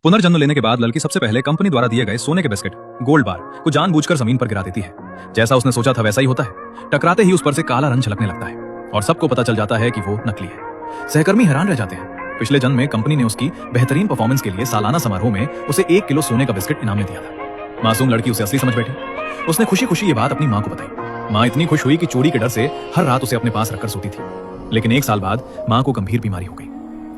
पुनर्जन्म लेने के बाद लड़की सबसे पहले कंपनी द्वारा दिए गए सोने के बिस्किट गोल्ड बार को जानबूझकर जमीन पर गिरा देती है। जैसा उसने सोचा था वैसा ही होता है। टकराते ही उस पर से काला रंग झलकने लगता है और सबको पता चल जाता है कि वो नकली है। सहकर्मी हैरान रह जाते हैं। पिछले जन्म में कंपनी ने उसकी बेहतरीन परफॉर्मेंस के लिए सालाना समारोह में उसे 1 किलो सोने का बिस्किट इनाम में दिया था। मासूम लड़की उसे असली समझ बैठी। उसने खुशी खुशी ये बात अपनी माँ को बताई। माँ इतनी खुश हुई कि चोरी के डर से हर रात उसे अपने पास रखकर सोती थी। लेकिन 1 साल बाद माँ को गंभीर बीमारी हो गई।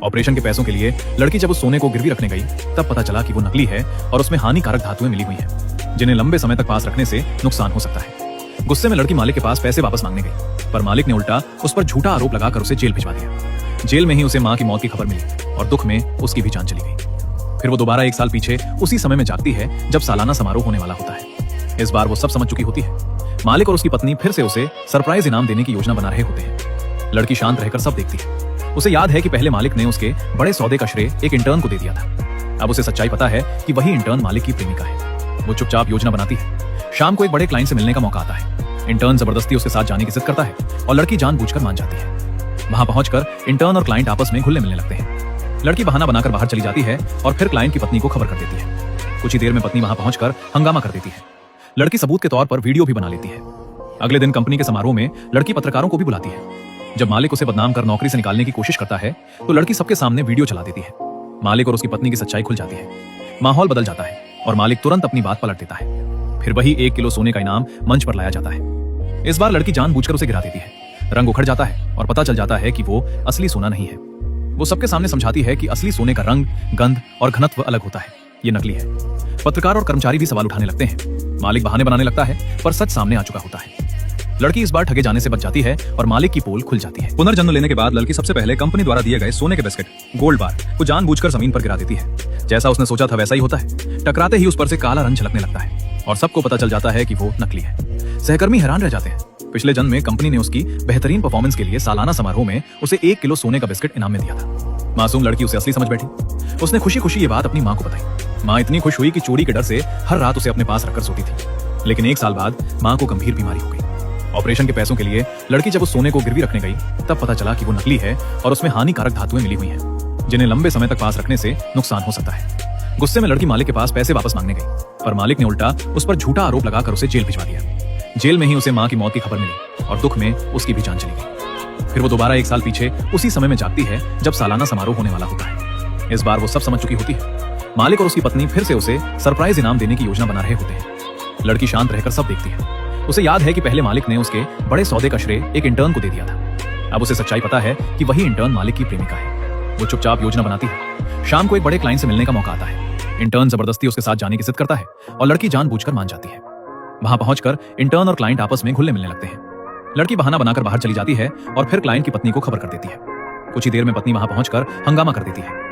ऑपरेशन के पैसों के लिए लड़की जब उस सोने को गिरवी रखने गई तब पता चला कि वो नकली है और उसमें हानिकारक धातुएं मिली हुई हैं, जिन्हें लंबे समय तक पास रखने से नुकसान हो सकता है। गुस्से में लड़की मालिक के पास पैसे वापस मांगने गई, पर मालिक ने उल्टा उस पर झूठा आरोप लगाकर उसे जेल भिजवा दिया। जेल में ही उसे माँ की मौत की खबर मिली और दुख में उसकी भी जान चली गई। फिर वो दोबारा 1 साल पीछे उसी समय में जागती है जब सालाना समारोह होने वाला होता है। इस बार वो सब समझ चुकी होती है। मालिक और उसकी पत्नी फिर से उसे सरप्राइज इनाम देने की योजना बना रहे होते हैं। लड़की शांत रहकर सब देखती है। उसे याद है कि पहले मालिक ने उसके बड़े सौदे का श्रेय एक इंटर्न को दे दिया था। अब उसे सच्चाई पता है कि वही इंटर्न मालिक की प्रेमिका है। वो चुपचाप योजना बनाती है। शाम को एक बड़े क्लाइंट से मिलने का मौका आता है। इंटर्न जबरदस्ती उसके साथ जाने की जिद करता है और लड़की जानबूझकर मान जाती है। वहां पहुंचकर इंटर्न और क्लाइंट आपस में घुलने मिलने लगते हैं। लड़की बहाना बनाकर बाहर चली जाती है और फिर क्लाइंट की पत्नी को खबर कर देती है। कुछ ही देर में पत्नी वहां पहुंचकर हंगामा कर देती है। लड़की सबूत के तौर पर वीडियो भी बना लेती है। अगले दिन कंपनी के समारोह में लड़की पत्रकारों को भी बुलाती है। जब मालिक उसे बदनाम कर नौकरी से निकालने की कोशिश करता है तो लड़की सबके सामने वीडियो चला देती है। मालिक और उसकी पत्नी की सच्चाई खुल जाती है। माहौल बदल जाता है और मालिक तुरंत अपनी बात पलट देता है। फिर वही 1 किलो सोने का इनाम मंच पर लाया जाता है। इस बार लड़की जानबूझकर उसे गिरा देती है। रंग उखड़ जाता है और पता चल जाता है कि वो असली सोना नहीं है। वो सबके सामने समझाती है कि असली सोने का रंग, गंध और घनत्व अलग होता है, ये नकली है। पत्रकार और कर्मचारी भी सवाल उठाने लगते हैं। मालिक बहाने बनाने लगता है पर सच सामने आ चुका होता है। लड़की इस बार ठगे जाने से बच जाती है और मालिक की पोल खुल जाती है। पुनर्जन्म लेने के बाद लड़की सबसे पहले कंपनी द्वारा दिए गए सोने के बिस्किट गोल्ड बार को जानबूझकर जमीन पर गिरा देती है। जैसा उसने सोचा था वैसा ही होता है। टकराते ही उस पर से काला रंग झलकने लगता है और सबको पता चल जाता है कि वो नकली है। सहकर्मी हैरान रह जाते हैं। पिछले जन्म में कंपनी ने उसकी बेहतरीन परफॉर्मेंस के लिए सालाना समारोह में उसे 1 किलो सोने का बिस्किट इनाम में दिया था। मासूम लड़की उसे असली समझ बैठी। उसने खुशी खुशी ये बात अपनी माँ को बताई। माँ इतनी खुश हुई कि चोरी के डर से हर रात उसे अपने पास रखकर सोती थी। लेकिन 1 साल बाद माँ को गंभीर बीमारी हो गई। ऑपरेशन के पैसों के लिए लड़की जब उस सोने को गिरवी रखने गई तब पता चला कि वो नकली है और उसमें हानिकारक धातुएं मिली हुई हैं, जिन्हें लंबे समय तक पास रखने से नुकसान हो सकता है। गुस्से में लड़की मालिक के पास पैसे वापस मांगने गई, पर मालिक ने उल्टा उस पर झूठा आरोप लगाकर उसे जेल भिजवा दिया। जेल में ही उसे माँ की मौत की खबर मिली और दुख में उसकी भी जान चली गई। फिर वो दोबारा 1 साल पीछे उसी समय में जागती है जब सालाना समारोह होने वाला होता है। इस बार वो सब समझ चुकी होती है। मालिक और उसकी पत्नी फिर से उसे सरप्राइज इनाम देने की योजना बना रहे होते हैं। लड़की शांत रहकर सब देखती है। उसे याद है कि पहले मालिक ने उसके बड़े सौदे का श्रेय एक इंटर्न को दे दिया था। अब उसे सच्चाई पता है कि वही इंटर्न मालिक की प्रेमिका है। वो चुपचाप योजना बनाती है। शाम को एक बड़े क्लाइंट से मिलने का मौका आता है। इंटर्न जबरदस्ती उसके साथ जाने की जिद करता है और लड़की जानबूझकर मान जाती है। वहां पहुंचकर इंटर्न और क्लाइंट आपस में घुलने मिलने लगते हैं। लड़की बहाना बनाकर बाहर चली जाती है और फिर क्लाइंट की पत्नी को खबर कर देती है। कुछ ही देर में पत्नी वहां पहुंचकर हंगामा कर देती है।